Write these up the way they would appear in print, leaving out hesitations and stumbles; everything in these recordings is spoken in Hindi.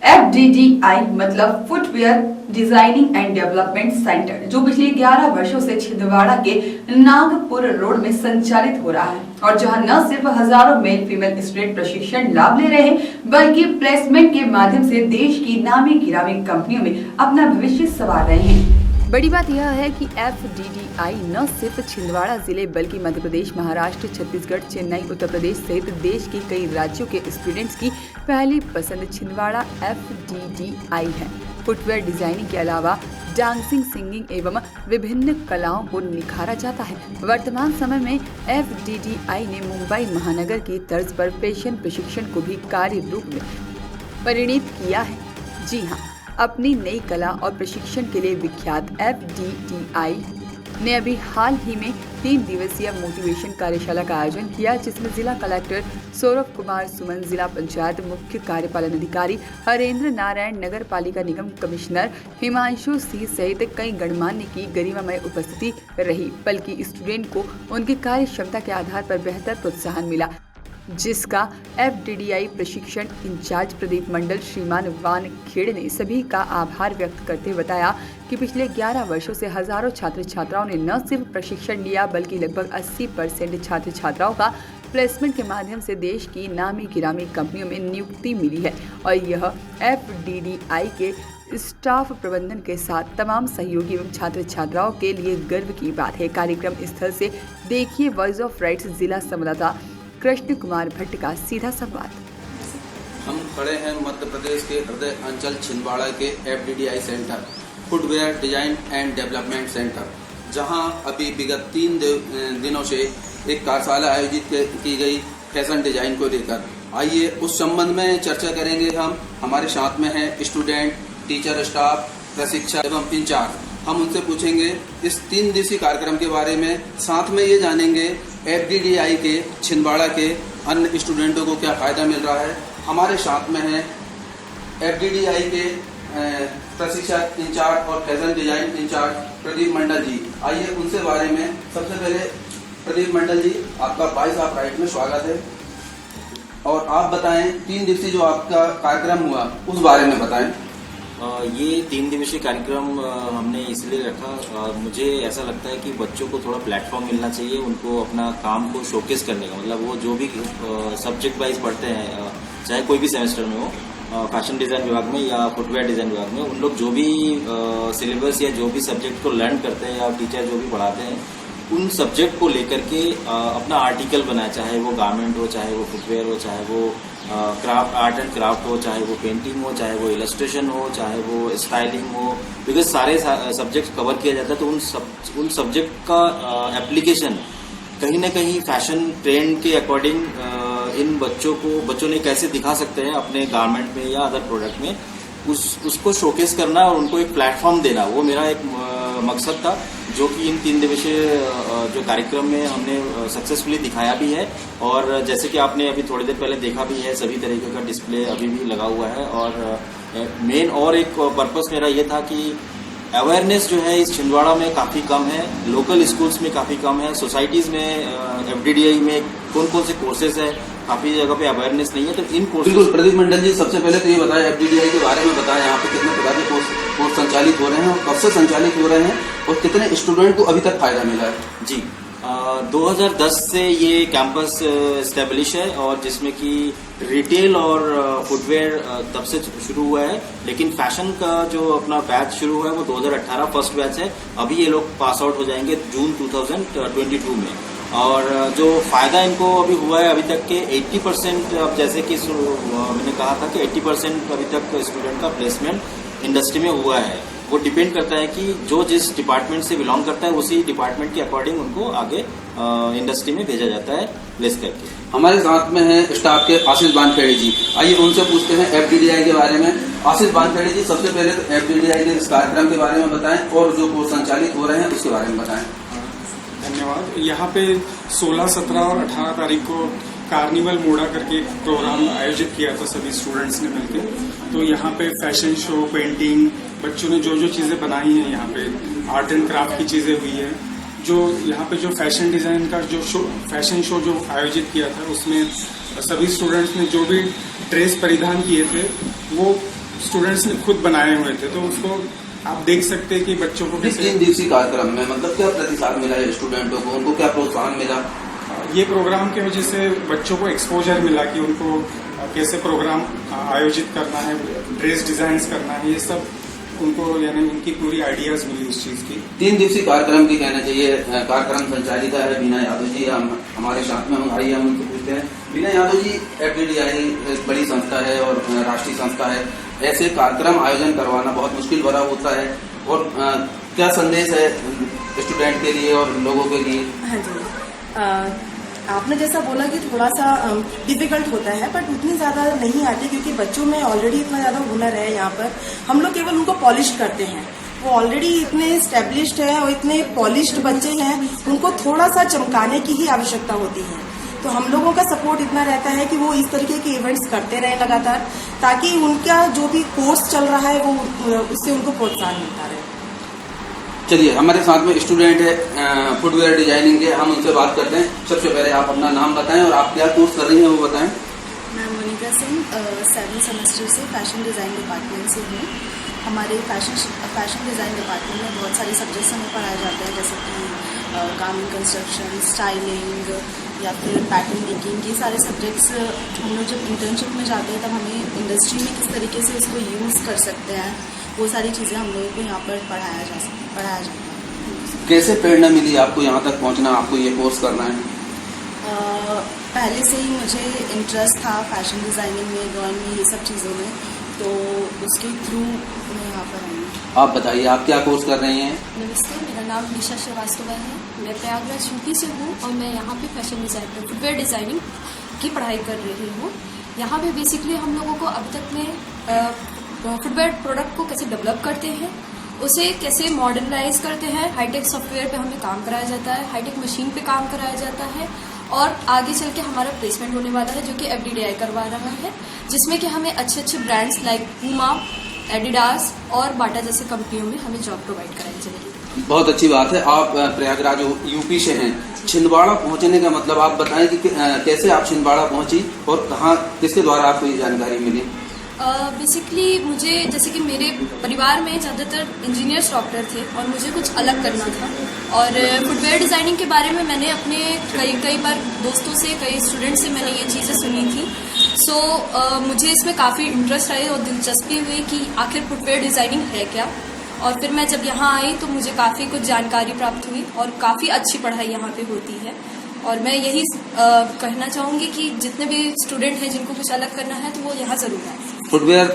FDDI मतलब footwear designing and development centre, जो पिछले 11 वर्षों से छिंदवाड़ा के नागपुर रोड में संचालित हो रहा है और जहां न सिर्फ हजारों मेल फीमेल स्टूडेंट प्रशिक्षण लाभ ले रहे हैं, बल्कि प्लेसमेंट के माध्यम से देश की नामी गिरामी कंपनियों में अपना भविष्य संवार रहे हैं। बड़ी बात यह है कि FDDI न सिर्फ छिंदवाड़ा जिले बल्कि मध्य प्रदेश, महाराष्ट्र, छत्तीसगढ़, चेन्नई, उत्तर प्रदेश सहित देश के कई राज्यों के स्टूडेंट्स की पहली पसंद छिंदवाड़ा FDDI है। फुटवेयर डिजाइनिंग के अलावा डांसिंग, सिंगिंग एवं विभिन्न कलाओं को निखारा जाता है। वर्तमान समय में FDDI ने मुंबई महानगर की तर्ज पर फैशन प्रशिक्षण को भी कार्य रूप में परिणित किया है। जी हाँ, अपनी नई कला और प्रशिक्षण के लिए विख्यात FDDI ने अभी हाल ही में 3 दिवसीय मोटिवेशन कार्यशाला का आयोजन किया, जिसमें जिला कलेक्टर सौरभ कुमार सुमन, जिला पंचायत मुख्य कार्यपालन अधिकारी हरेंद्र नारायण, नगर पालिका निगम कमिश्नर हिमांशु सिंह सहित कई गणमान्य की गरिमामय उपस्थिति रही। बल्कि स्टूडेंट को उनकी कार्य क्षमता के आधार पर बेहतर प्रोत्साहन मिला, जिसका FDDI प्रशिक्षण इंचार्ज प्रदीप मंडल श्रीमान वान खेड़े ने सभी का आभार व्यक्त करते हुए बताया कि पिछले 11 वर्षों से हजारों छात्र छात्राओं ने न सिर्फ प्रशिक्षण लिया, बल्कि लगभग 80% छात्र छात्राओं का प्लेसमेंट के माध्यम से देश की नामी गिरामी कंपनियों में नियुक्ति मिली है। और यह FDDI के स्टाफ प्रबंधन के साथ तमाम सहयोगी एवं छात्र छात्राओं के लिए गर्व की बात है। कार्यक्रम स्थल से देखिए वॉइस ऑफ राइट्स जिला संवाददाता कृष्ण कुमार भट्ट का सीधा संवाद। हम खड़े हैं मध्य प्रदेश के हृदय अंचल छिंदवाड़ा के FDDI centre, footwear design and development centre, जहां अभी विगत 3 दिनों से एक कार्यशाला आयोजित की गई फैशन डिजाइन को लेकर। आइए उस संबंध में चर्चा करेंगे। हमारे साथ में है स्टूडेंट, टीचर, स्टाफ, प्रशिक्षक एवं इंचार्ज। हम उनसे पूछेंगे इस 3 दिवसीय कार्यक्रम के बारे में, साथ में ये जानेंगे FDDI के छिंदवाड़ा के अन्य स्टूडेंटों को क्या फायदा मिल रहा है। हमारे साथ में है FDDI के प्रशिक्षक इंचार्ज और फैशन डिजाइन इंचार्ज प्रदीप मंडल जी। आइए उनसे बारे में सबसे पहले प्रदीप मंडल जी, आपका वॉइस ऑफ राइट में स्वागत है। और आप बताएं 3 दिवसीय जो आपका कार्यक्रम हुआ उस बारे में बताएं। ये 3 दिवसीय कार्यक्रम हमने इसलिए रखा, मुझे ऐसा लगता है कि बच्चों को थोड़ा प्लेटफॉर्म मिलना चाहिए, उनको अपना काम को शोकेस करने का। मतलब वो जो भी सब्जेक्ट वाइज पढ़ते हैं, चाहे कोई भी सेमेस्टर में हो, फैशन डिजाइन विभाग में या फुटवेयर डिजाइन विभाग में, उन लोग जो भी सिलेबस या जो भी सब्जेक्ट को लर्न करते हैं या टीचर जो भी पढ़ाते हैं, उन सब्जेक्ट को लेकर के अपना आर्टिकल बनाए, चाहे वो गारमेंट हो, चाहे वो फुटवेयर हो, चाहे वो क्राफ्ट, आर्ट एंड क्राफ्ट हो, चाहे वो पेंटिंग हो, चाहे वो इलस्ट्रेशन हो, चाहे वो स्टाइलिंग हो। बिकॉज सारे सब्जेक्ट कवर किया जाता है, तो उन सब्जेक्ट का एप्लीकेशन कहीं ना कहीं फैशन ट्रेंड के अकॉर्डिंग इन बच्चों ने कैसे दिखा सकते हैं अपने गारमेंट में या अदर प्रोडक्ट में, उसको शोकेस करना और उनको एक प्लेटफॉर्म देना, वो मेरा एक मकसद था, जो कि इन 3 दिवसीय जो कार्यक्रम में हमने सक्सेसफुली दिखाया भी है। और जैसे कि आपने अभी थोड़ी देर पहले देखा भी है, सभी तरीके का डिस्प्ले अभी भी लगा हुआ है। और मेन और एक पर्पस मेरा ये था कि अवेयरनेस जो है इस छिंदवाड़ा में काफ़ी कम है, लोकल स्कूल्स में काफ़ी कम है, सोसाइटीज़ में FDDI में कौन कौन से कोर्सेज है, काफ़ी जगह पे अवेयरनेस नहीं है। तो इन कोर्सेज। बिल्कुल प्रदीप मंडल जी, सबसे पहले तो ये बताएं FDDI के बारे में बताएं, यहाँ पे कितने प्रकार के कोर्स संचालित हो रहे हैं और कब से संचालित हो रहे हैं और कितने स्टूडेंट को अभी तक फायदा मिला है। जी, 2010 से ये कैंपस एस्टेब्लिश है और जिसमें कि रिटेल और फुटवेयर तब से शुरू हुआ है, लेकिन फैशन का जो अपना बैच शुरू हुआ है वो 2018 फर्स्ट बैच है। अभी ये लोग पास आउट हो जाएंगे जून 2022 में। और जो फायदा इनको अभी हुआ है अभी तक के 80%, अब जैसे कि मैंने कहा था कि 80% अभी तक स्टूडेंट का प्लेसमेंट इंडस्ट्री में हुआ है। वो डिपेंड करता है कि जो जिस डिपार्टमेंट से बिलोंग करता है उसी डिपार्टमेंट के अकॉर्डिंग उनको आगे इंडस्ट्री में भेजा जाता है प्लेस करके। हमारे साथ में है स्टाफ के आशीष बानखेड़े जी। आइए उनसे पूछते हैं FDDI के बारे में। आशीष बानखेड़े जी, सबसे पहले तो FDDI के इस कार्यक्रम के बारे में बताएं और जो कोर्स संचालित हो रहे हैं उसके बारे में बताएं। धन्यवाद। यहाँ पे 16, 17 और 18 तारीख को कार्निवल मोड़ा करके एक प्रोग्राम आयोजित किया था सभी स्टूडेंट्स ने मिलकर। तो यहाँ पे फैशन शो, पेंटिंग, बच्चों ने जो जो चीजें बनाई हैं, यहाँ पे आर्ट एंड क्राफ्ट की चीजें हुई है, जो यहाँ पे जो फैशन डिजाइन का जो फैशन शो जो आयोजित किया था, उसमें सभी स्टूडेंट्स ने जो भी ड्रेस परिधान किए थे वो स्टूडेंट्स ने खुद बनाए हुए थे। तो उसको आप देख सकते हैं कि बच्चों को इस 3 दिवसीय कार्यक्रम में मतलब क्या प्रतिसाद मिला है स्टूडेंटों को, उनको क्या प्रोत्साहन मिला? ये प्रोग्राम की वजह से बच्चों को एक्सपोजर मिला कि उनको कैसे प्रोग्राम आयोजित करना है, ड्रेस डिजाइन करना है, ये सब उनको यानी उनकी पूरी आइडियाज मिली उस चीज की। 3 दिवसीय कार्यक्रम की कहना चाहिए कार्यक्रम संचालिका है बीना यादव जी, हम हमारे साथ में हम आइए हम उनसे पूछते हैं। बीना यादव जी, FDDI एक बड़ी संस्था है और राष्ट्रीय संस्था है, ऐसे कार्यक्रम आयोजन करवाना बहुत मुश्किल भरा होता है, और क्या संदेश है स्टूडेंट के लिए और लोगों के लिए? हाँ जी, आपने जैसा बोला कि थोड़ा सा डिफिकल्ट होता है, बट उतनी ज़्यादा नहीं आती क्योंकि बच्चों में ऑलरेडी इतना ज़्यादा हुनर है। यहाँ पर हम लोग केवल उनको पॉलिश करते हैं, वो ऑलरेडी इतने एस्टेब्लिश्ड है और इतने पॉलिश्ड बच्चे हैं, उनको थोड़ा सा चमकाने की ही आवश्यकता होती है। तो हम लोगों का सपोर्ट इतना रहता है कि वो इस तरीके के इवेंट्स करते रहें लगातार, ताकि उनका जो भी कोर्स चल रहा है वो उससे उनको प्रोत्साहन मिलता रहे। चलिए, हमारे साथ में स्टूडेंट है फुटवेयर डिजाइनिंग के, हम उनसे बात करते हैं। सबसे पहले आप अपना नाम बताएं और आप क्या कोर्स कर रही हैं वो बताएं। मैं मोनिका सिंह 7th सेमेस्टर से फैशन डिज़ाइन डिपार्टमेंट से हूँ। हमारे फैशन डिज़ाइन डिपार्टमेंट में बहुत सारे सब्जेक्ट्स हमें पढ़ाए जाते हैं, जैसे कि गारमेंट कंस्ट्रक्शन, स्टाइलिंग या फिर पैटर्न मेकिंग। ये सारे सब्जेक्ट्स हम लोग जब इंटर्नशिप में जाते हैं तब हमें इंडस्ट्री में किस तरीके से इसको यूज़ कर सकते हैं, वो सारी चीज़ें हम लोगों को यहाँ पर पढ़ाया जाता है। कैसे प्रेरणा मिली आपको यहाँ तक पहुँचना, आपको ये कोर्स करना है? पहले से ही मुझे इंटरेस्ट था फैशन डिज़ाइनिंग में, ड्राइंग में, ये सब चीज़ों में, तो उसके थ्रू मैं यहाँ पर आई हूँ। आप बताइए, आप क्या कोर्स कर रही हैं? नमस्ते, मेरा नाम निशा श्रीवास्तव है। मैं प्रयागराज यूपी से हूँ और मैं यहाँ पे फैशन डिज़ाइन फुटवेयर डिज़ाइनिंग की पढ़ाई कर रही हूँ। यहाँ पे बेसिकली हम लोगों को अब तक में फुटवेयर प्रोडक्ट को कैसे डेवलप करते हैं, उसे कैसे मॉडर्नाइज करते हैं, हाईटेक सॉफ्टवेयर पे हमें काम कराया जाता है, हाईटेक मशीन पे काम कराया जाता है, और आगे चल के हमारा प्लेसमेंट होने वाला है जो कि FDDI करवा रहा है, जिसमें कि हमें अच्छे अच्छे ब्रांड्स लाइक पूमा, एडिडास और बाटा जैसे कंपनियों में हमें जॉब प्रोवाइड कराई जाएगी। बहुत अच्छी बात है। आप प्रयागराज यूपी से हैं, छिंदवाड़ा पहुंचने का मतलब आप बताएं कि कैसे आप छिंदवाड़ा पहुंची और कहाँ, किसके द्वारा आपको ये जानकारी मिली? बेसिकली मुझे, जैसे कि मेरे परिवार में ज़्यादातर इंजीनियर्स डॉक्टर थे और मुझे कुछ अलग करना था, और फुटवेयर डिज़ाइनिंग के बारे में मैंने अपने कई बार दोस्तों से, कई स्टूडेंट्स से मैंने ये चीज़ें सुनी थी। सो मुझे इसमें काफ़ी इंटरेस्ट आई और दिलचस्पी हुई कि आखिर फुटवेयर डिज़ाइनिंग है क्या, और फिर मैं जब यहाँ आई तो मुझे काफ़ी कुछ जानकारी प्राप्त हुई और काफ़ी अच्छी पढ़ाई यहाँ पे होती है। और मैं यही कहना चाहूँगी कि जितने भी स्टूडेंट हैं जिनको कुछ अलग करना है तो वो यहाँ ज़रूर आए। फुटवेयर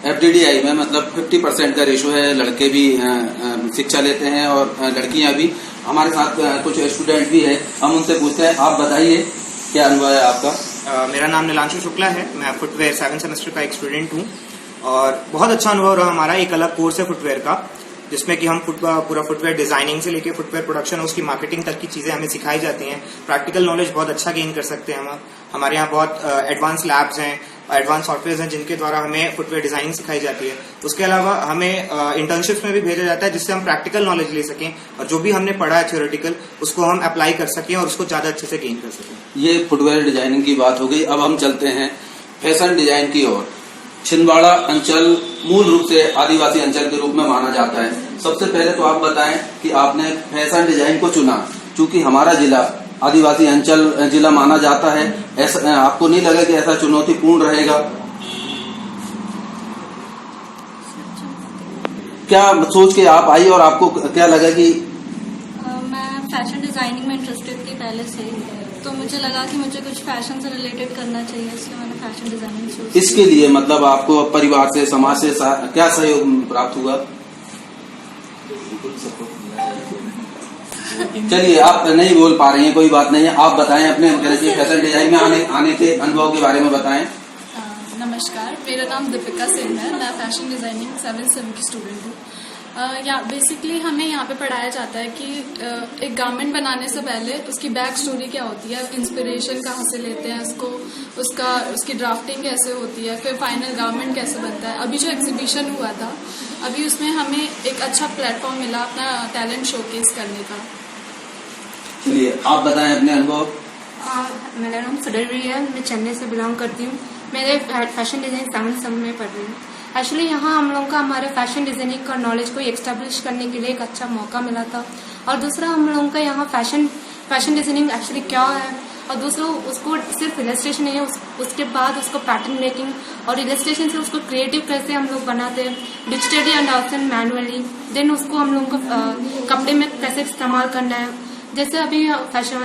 FDDI में मतलब 50% का रेशो है, लड़के भी शिक्षा लेते हैं और लड़कियां भी। हमारे साथ कुछ स्टूडेंट भी है, हम उनसे पूछते हैं। आप बताइए, क्या अनुभव है आपका? मेरा नाम नीलांशु शुक्ला है, मैं फुटवेयर 7th सेमेस्टर का एक स्टूडेंट हूँ, और बहुत अच्छा अनुभव रहा हमारा। एक अलग कोर्स है फुटवेयर का, जिसमें कि हम पूरा फुटवेयर डिजाइनिंग से लेके फुटवेयर प्रोडक्शन, उसकी मार्केटिंग तक की चीजें हमें सिखाई जाती हैं। प्रैक्टिकल नॉलेज बहुत अच्छा गेन कर सकते हैं हम। हमारे यहाँ बहुत एडवांस लैब्स हैं, एडवांस सॉफ्टवेयर हैं जिनके द्वारा हमें फुटवेयर डिजाइनिंग सिखाई जाती है। उसके अलावा हमें इंटर्नशिप्स में भी भेजा जाता है, जिससे हम प्रैक्टिकल नॉलेज ले सकें और जो भी हमने पढ़ा है थ्योरेटिकल, उसको हम अप्लाई कर सकें और उसको ज्यादा अच्छे से गेन कर सकें। ये फुटवेयर डिजाइनिंग की बात हो गई। अब हम चलते हैं फैशन डिजाइन की ओर। छिंदवाड़ा अंचल मूल रूप से आदिवासी अंचल के रूप में माना जाता है। सबसे पहले तो आप बताएं कि आपने फैशन डिजाइन को चुना, चूंकि हमारा जिला आदिवासी अंचल जिला माना जाता है, ऐसा आपको नहीं लगा कि ऐसा चुनौतीपूर्ण रहेगा? क्या सोच के आप आई और आपको क्या लगा कि मैं फैशन डिज़ाइनिंग में इंटरेस्टेड थी पहले से ही, तो मुझे लगा कि मुझे कुछ फैशन से रिलेटेड करना चाहिए, इसलिए मैंने फैशन डिज़ाइनिंग चूज। इसके लिए मतलब आपको परिवार से, समाज से क्या सहयोग प्राप्त हुआ? चलिए, आप नहीं बोल पा रही हैं, कोई बात नहीं है। आप बताएं अपने फैशन डिजाइन में आने के अनुभव के बारे में बताएं। नमस्कार, मेरा नाम दीपिका सिंह है, मैं फैशन डिजाइनिंग 7th सेम की स्टूडेंट हूँ। बेसिकली हमें यहाँ पे पढ़ाया जाता है कि एक गारमेंट बनाने से पहले उसकी बैक स्टोरी क्या होती है, इंस्पिरेशन कहाँ से लेते हैं उसकी ड्राफ्टिंग कैसे होती है, फिर फाइनल गारमेंट कैसे बनता है। अभी जो एग्जीबिशन हुआ था, अभी उसमें हमें एक अच्छा प्लेटफॉर्म मिला अपना टैलेंट शोकेस करने का। चलिए आप बताएं अपने अनुभव। मेरा नाम सडरी है, मैं चेन्नई से बिलोंग करती हूँ। मेरे फैशन डिजाइन 7 सेम में पढ़ रही हूँ। एक्चुअली यहाँ हम लोगों का हमारे फैशन डिजाइनिंग का नॉलेज को एक्स्टेब्लिश करने के लिए एक अच्छा मौका मिला था। और दूसरा हम लोगों का यहाँ फैशन डिजाइनिंग एक्चुअली क्या है, और दूसरा उसको सिर्फ इलस्ट्रेशन नहीं है, उसके बाद उसको पैटर्न मेकिंग और इलस्ट्रेशन से उसको क्रिएटिव कैसे हम लोग बनाते हैं digitally and also manually. Then उसको हम लोगों को कपड़े में कैसे इस्तेमाल करना है। जैसे अभी फैशन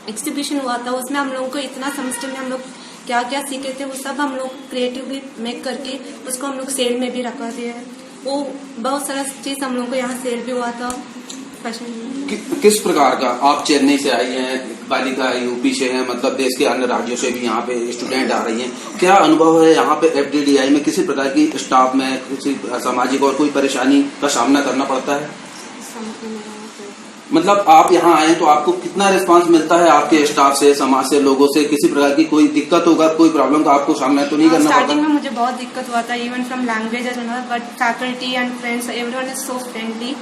एग्जीबिशन हुआ था, उसमें हम लोगों को इतना सेमेस्टर में हम लोग क्या क्या सीखे थे वो सब हम लोग क्रिएटिवली मेक करके उसको हम लोग सेल में भी रखा दिया है। वो बहुत सारा चीज हम लोगों को यहाँ सेल भी हुआ था फैशन। किस प्रकार का, आप चेन्नई से आई हैं, बालिका यूपी से हैं, मतलब देश के अन्य राज्यों से भी यहाँ पे स्टूडेंट आ रही हैं, क्या अनुभव है यहाँ पे FDDI में? किसी प्रकार की स्टाफ में किसी सामाजिक और कोई परेशानी का सामना करना पड़ता है? मतलब आप यहाँ आए तो आपको कितना रिस्पांस मिलता है आपके स्टाफ से, समाज से, लोगों से? किसी प्रकार की कोई दिक्कत होगा, कोई प्रॉब्लम का आपको सामना तो नहीं करना पड़ता? स्टार्टिंग में मुझे बहुत दिक्कत हुआ था, even from language but faculty and friends everyone is so friendly.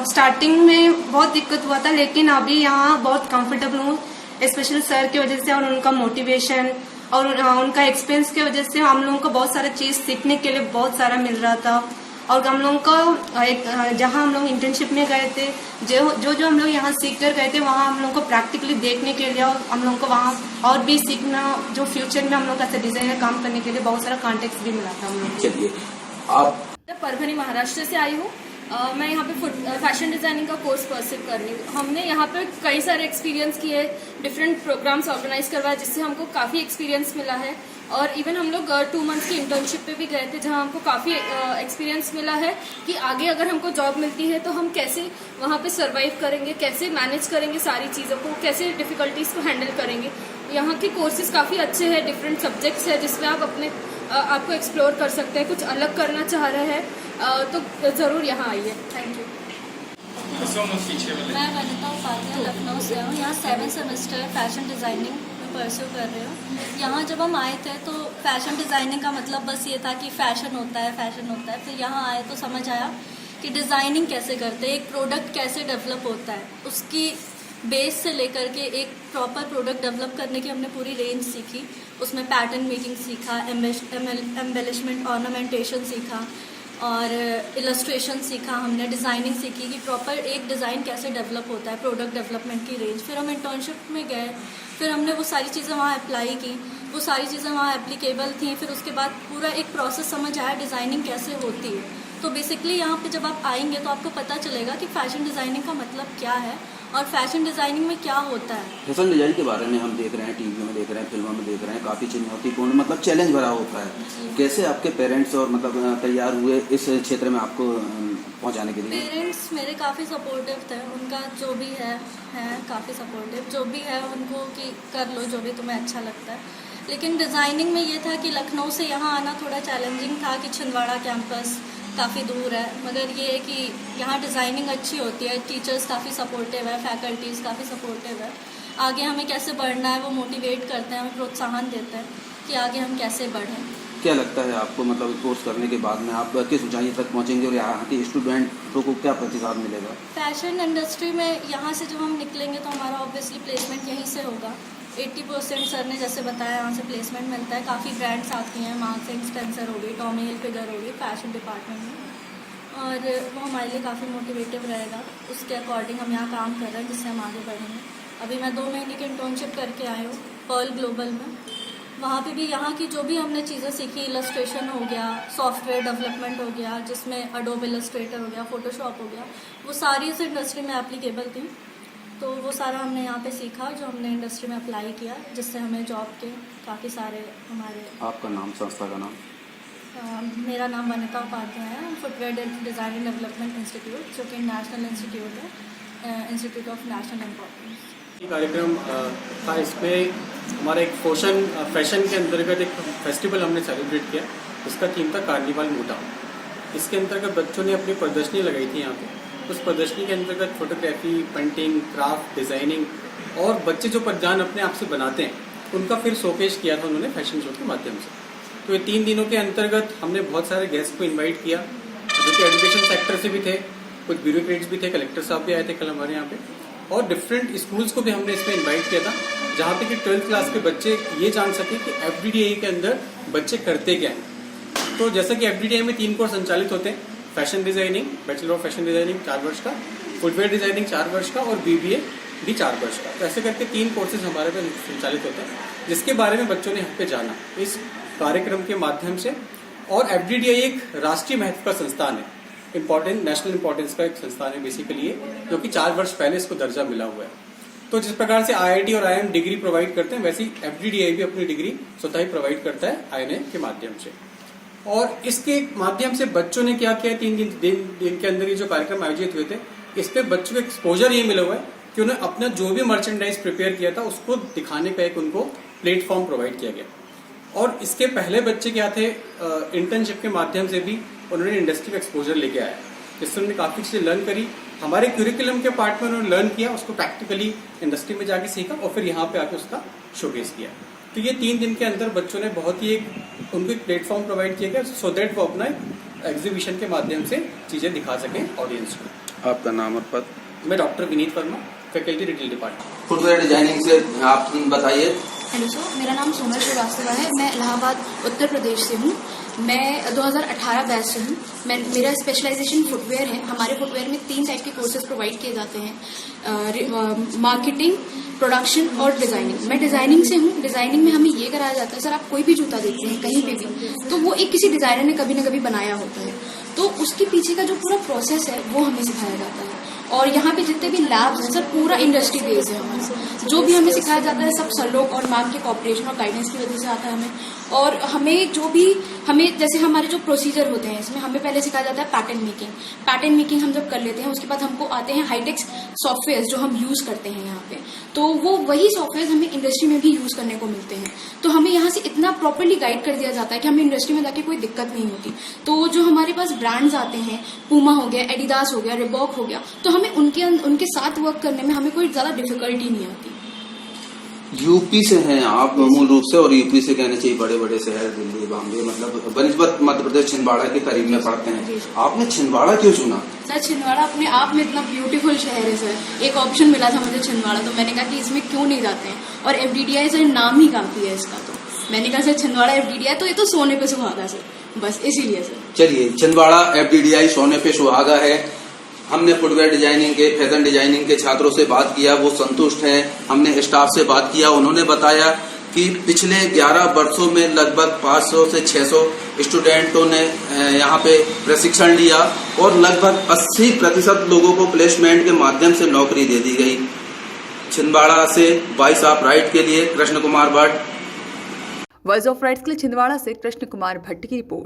Starting में बहुत दिक्कत हुआ था, लेकिन अभी यहाँ बहुत कंफर्टेबल हूँ, स्पेशली सर की वजह से और उनका मोटिवेशन और उनका एक्सपीरियंस की वजह से हम लोगों को बहुत सारा चीज सीखने के लिए बहुत सारा मिल रहा था। और हम लोगों को जहाँ हम लोग इंटर्नशिप में गए थे, जो हम लोग यहाँ सीख कर गए थे, वहाँ हम लोगों को प्रैक्टिकली देखने के लिए और हम लोगों को वहाँ और भी सीखना, जो फ्यूचर में हम लोग ऐसे डिजाइनर काम करने के लिए बहुत सारा कॉन्टेक्ट भी मिला था हम लोग। चलिए आप। परभणी महाराष्ट्र से आई हूँ। मैं यहाँ पे फैशन डिजाइनिंग का कोर्स परस्यू कर रही हूँ। हमने यहाँ पे कई सारे एक्सपीरियंस किए, डिफरेंट प्रोग्राम्स ऑर्गेनाइज करवाए, जिससे हमको काफ़ी एक्सपीरियंस मिला है। और इवन हम लोग 2 मंथ्स की इंटर्नशिप पे भी गए थे, जहाँ हमको काफ़ी एक्सपीरियंस मिला है कि आगे अगर हमको जॉब मिलती है तो हम कैसे वहाँ पे सर्वाइव करेंगे, कैसे मैनेज करेंगे सारी चीज़ों को, कैसे डिफ़िकल्टीज़ को हैंडल करेंगे। यहाँ के कोर्सेज काफ़ी अच्छे हैं, डिफरेंट सब्जेक्ट्स है जिसमें आप अपने आपको एक्सप्लोर कर सकते हैं। कुछ अलग करना चाह रहे हैं तो ज़रूर यहाँ आइए। Thank you. मैं वनिता उपाध्याय लखनऊ से हूँ। यहाँ 7 सेमेस्टर फैशन डिज़ाइनिंग में परस्यू कर रही हूँ। यहाँ जब हम आए थे तो फैशन डिज़ाइनिंग का मतलब बस ये था कि फ़ैशन होता है। फिर यहाँ आए तो समझ आया कि डिज़ाइनिंग कैसे करते हैं, एक प्रोडक्ट कैसे डेवलप होता है, उसकी बेस से लेकर के एक प्रॉपर प्रोडक्ट डेवलप करने की हमने पूरी रेंज सीखी। उसमें पैटर्न मेकिंग सीखा, एम्बेलिशमेंट, ऑर्नामेंटेशन सीखा और इलस्ट्रेशन सीखा। हमने डिज़ाइनिंग सीखी कि प्रॉपर एक डिज़ाइन कैसे डेवलप होता है, प्रोडक्ट डेवलपमेंट की रेंज। फिर हम इंटर्नशिप में गए, फिर हमने वो सारी चीज़ें वहाँ अप्लाई की, वो सारी चीज़ें वहाँ एप्लीकेबल थी। फिर उसके बाद पूरा एक प्रोसेस समझ आया डिज़ाइनिंग कैसे होती है। तो बेसिकली यहाँ पे जब आप आएंगे तो आपको पता चलेगा कि फ़ैशन डिज़ाइनिंग का मतलब क्या है और फैशन डिज़ाइनिंग में क्या होता है। फैशन डिजाइन के बारे में हम देख रहे हैं, टीवी में देख रहे हैं, फिल्मों में देख रहे हैं, काफ़ी चुनौतीपूर्ण, मतलब चैलेंज भरा होता है। कैसे आपके पेरेंट्स और मतलब तैयार हुए इस क्षेत्र में आपको पहुंचाने के लिए? पेरेंट्स मेरे काफ़ी सपोर्टिव थे, उनका जो भी है काफ़ी सपोर्टिव, जो भी है उनको कि कर लो जो भी तुम्हें अच्छा लगता है। लेकिन डिज़ाइनिंग में ये था कि लखनऊ से यहाँ आना थोड़ा चैलेंजिंग था कि छिंदवाड़ा कैंपस काफ़ी दूर है, मगर ये है कि यहाँ डिज़ाइनिंग अच्छी होती है, टीचर्स काफ़ी सपोर्टिव है, फैकल्टीज़ काफ़ी सपोर्टिव है। आगे हमें कैसे बढ़ना है वो मोटिवेट करते हैं, हमें प्रोत्साहन देते हैं कि आगे हम कैसे बढ़ें। क्या लगता है आपको, मतलब कोर्स करने के बाद में आप किस ऊंचाई तक पहुंचेंगे और यहाँ के स्टूडेंटों को क्या प्रतिसाद मिलेगा? फैशन इंडस्ट्री में यहाँ से जब हम निकलेंगे तो हमारा ऑब्वियसली प्लेसमेंट यहीं से होगा। 80% सर ने जैसे बताया यहाँ से प्लेसमेंट मिलता है। काफ़ी ब्रांड्स आती हैं, मार्क्स एंड स्पेंसर हो गई, टॉमी हिलफिगर हो गई फैशन डिपार्टमेंट में, और वो हमारे लिए काफ़ी मोटिवेटिव रहेगा। उसके अकॉर्डिंग हम यहाँ काम कर रहे हैं जिससे हम आगे बढ़ेंगे। अभी मैं 2 महीने की इंटर्नशिप करके आई हूँ पर्ल ग्लोबल में। वहाँ पे भी यहाँ की जो भी हमने चीज़ें सीखी, इलस्ट्रेशन हो गया, सॉफ्टवेयर डेवलपमेंट हो गया जिसमें एडोब इलस्ट्रेटर हो गया, फोटोशॉप हो गया, वो सारी इस इंडस्ट्री में एप्लीकेबल थी। तो वो सारा हमने यहाँ पे सीखा जो हमने इंडस्ट्री में अप्लाई किया, जिससे हमें जॉब के काफ़ी सारे हमारे। आपका नाम, संस्था का नाम? मेरा नाम वनिता उपाध्याय है। Footwear design and development institute, जो कि नेशनल इंस्टीट्यूट है, इंस्टीट्यूट ऑफ नेशनल इम्पोर्टेंस। ये कार्यक्रम था, इसमें हमारा एक फैशन के अंतर्गत एक फेस्टिवल हमने सेलिब्रेट किया। इसका थीम था कार्निवाल मोटा। इसके अंतर्गत बच्चों ने अपनी प्रदर्शनी लगाई थी यहाँ पे। उस प्रदर्शनी के अंतर्गत फोटोग्राफी, पेंटिंग, क्राफ्ट, डिज़ाइनिंग और बच्चे जो परिधान अपने आप से बनाते हैं उनका फिर शोकेस किया था उन्होंने फैशन शो के माध्यम से। तो ये 3 दिनों के अंतर्गत हमने बहुत सारे गेस्ट को इन्वाइट किया जो कि एजुकेशन सेक्टर से भी थे, कुछ ब्यूरोक्रेट्स भी थे, कलेक्टर साहब भी आए थे कल हमारे यहाँ पे। और डिफरेंट स्कूल्स को भी हमने इसमें इनवाइट किया था, जहाँ पे कि 12th क्लास के बच्चे ये जान सके कि FDDI के अंदर बच्चे करते क्या हैं। तो जैसा कि FDDI में 3 कोर्स संचालित होते हैं, fashion designing, bachelor of fashion designing 4 वर्ष का, फुटवेयर डिजाइनिंग 4 वर्ष का और BBA भी 4 वर्ष का। तो ऐसे करके 3 कोर्सेज हमारे पे संचालित होते हैं, जिसके बारे में बच्चों ने यहाँ पे जाना इस कार्यक्रम के माध्यम से। और FDDI एक राष्ट्रीय महत्व का संस्थान है, इम्पोर्टेंट नेशनल इंपॉर्टेंस का एक संस्थान है बेसिकली, जो कि 4 वर्ष पहले इसको दर्जा मिला हुआ है। तो जिस प्रकार से IIT और IIM डिग्री प्रोवाइड करते हैं, वैसे ही FDDI भी अपनी डिग्री स्वतः ही प्रोवाइड करता है INA के माध्यम से। और इसके माध्यम से बच्चों ने क्या किया, 3 दिन के अंदर ये जो कार्यक्रम आयोजित हुए थे, इस पे बच्चों को एक्सपोजर ये मिला हुआ है कि उन्हें अपना जो भी मर्चेंडाइज प्रिपेयर किया था उसको दिखाने का एक उनको प्लेटफॉर्म प्रोवाइड किया गया। और इसके पहले बच्चे क्या थे, इंटर्नशिप के माध्यम से भी उन्होंने इंडस्ट्री में एक्सपोजर लेके आया, जिससे उन्होंने काफी चीजें लर्न करी। हमारे क्यूरिकुलम के पार्ट में उन्होंने लर्न किया, उसको प्रैक्टिकली इंडस्ट्री में जाके सीखा और फिर यहाँ पे आके उसका शोकेस किया। तो ये 3 दिन के अंदर बच्चों ने बहुत ही उनको एक प्लेटफॉर्म प्रोवाइड किया गया, सो दैट वो अपना एग्जीबिशन के माध्यम से चीजें दिखा सकें ऑडियंस को। आपका नाम और पद? मैं doctor Vineet Verma, faculty retail department. Footwear designing से आप बताइए। हेलो सर, मेरा नाम सोनल श्रीवास्तव है, मैं इलाहाबाद उत्तर प्रदेश से हूँ। मैं 2018 बैच से हूँ। मेरा स्पेशलाइजेशन फुटवेयर है। हमारे फुटवेयर में 3 टाइप के कोर्सेज प्रोवाइड किए जाते हैं, मार्केटिंग, प्रोडक्शन और डिजाइनिंग। मैं डिजाइनिंग से हूँ। डिजाइनिंग में हमें ये कराया जाता है, सर आप कोई भी जूता देखते हैं कहीं पे भी, तो वो एक किसी डिजाइनर ने कभी न कभी बनाया होता है, तो उसके पीछे का जो पूरा प्रोसेस है वो हमें सिखाया जाता है। और यहाँ पे जितने भी लैब्स हैं सर, पूरा इंडस्ट्री बेस्ड है हमारा। जो भी हमें सिखाया जाता है सब सर लोग और मैम के कॉपरेशन और गाइडेंस की वजह से आता है हमें। और हमें जो भी जैसे हमारे जो प्रोसीजर होते हैं, इसमें हमें पहले सिखाया जाता है पैटर्न मेकिंग। पैटर्न मेकिंग हम जब कर लेते हैं, उसके बाद हमको आते हैं हाईटेक्स सॉफ्टवेयर जो हम यूज करते हैं यहाँ पे, तो वो वही सॉफ्टवेयर हमें इंडस्ट्री में भी यूज करने को मिलते हैं। तो हमें यहाँ से इतना प्रॉपरली गाइड कर दिया जाता है कि हमें इंडस्ट्री में जाके कोई दिक्कत नहीं होती। तो जो हमारे पास ब्रांड्स आते हैं, पूमा हो गया, एडिडास हो गया, रिबॉक हो गया, तो हमें उनके साथ वर्क करने में हमें कोई ज्यादा डिफिकल्टी नहीं आती। यूपी से हैं आप मूल रूप से, और यूपी से कहने चाहिए बड़े बड़े शहर दिल्ली, बॉम्बे, मतलब बनिस्बत मध्य प्रदेश छिंदवाड़ा के करीब में पड़ते हैं। आपने छिंदवाड़ा क्यों चुना? सर छिंदवाड़ा अपने आप में इतना ब्यूटीफुल शहर है सर। एक ऑप्शन मिला था मुझे छिंदवाड़ा, तो मैंने कहा कि इसमें क्यों नहीं जाते हैं। और FDDI सर नाम ही काफी है इसका, तो मैंने कहा सर छिंदवाड़ा FDDI तो ये तो सोने पे सुहागा सर, बस इसीलिए सर। चलिए, छिंदवाड़ा FDDI सोने पे सुहागा है। हमने फुटवेयर डिजाइनिंग के, फैशन डिजाइनिंग के छात्रों से बात किया, वो संतुष्ट हैं। हमने स्टाफ से बात किया, उन्होंने बताया कि पिछले 11 वर्षों में लगभग 500 से 600 स्टूडेंटों ने यहाँ पे प्रशिक्षण लिया और लगभग 80% लोगों को प्लेसमेंट के माध्यम से नौकरी दे दी गई। छिंदवाड़ा से वॉइस ऑफ राइट के लिए Krishna Kumar Bhatt. Voice of rights के लिए छिंदवाड़ा से कृष्ण कुमार भट्ट की रिपोर्ट।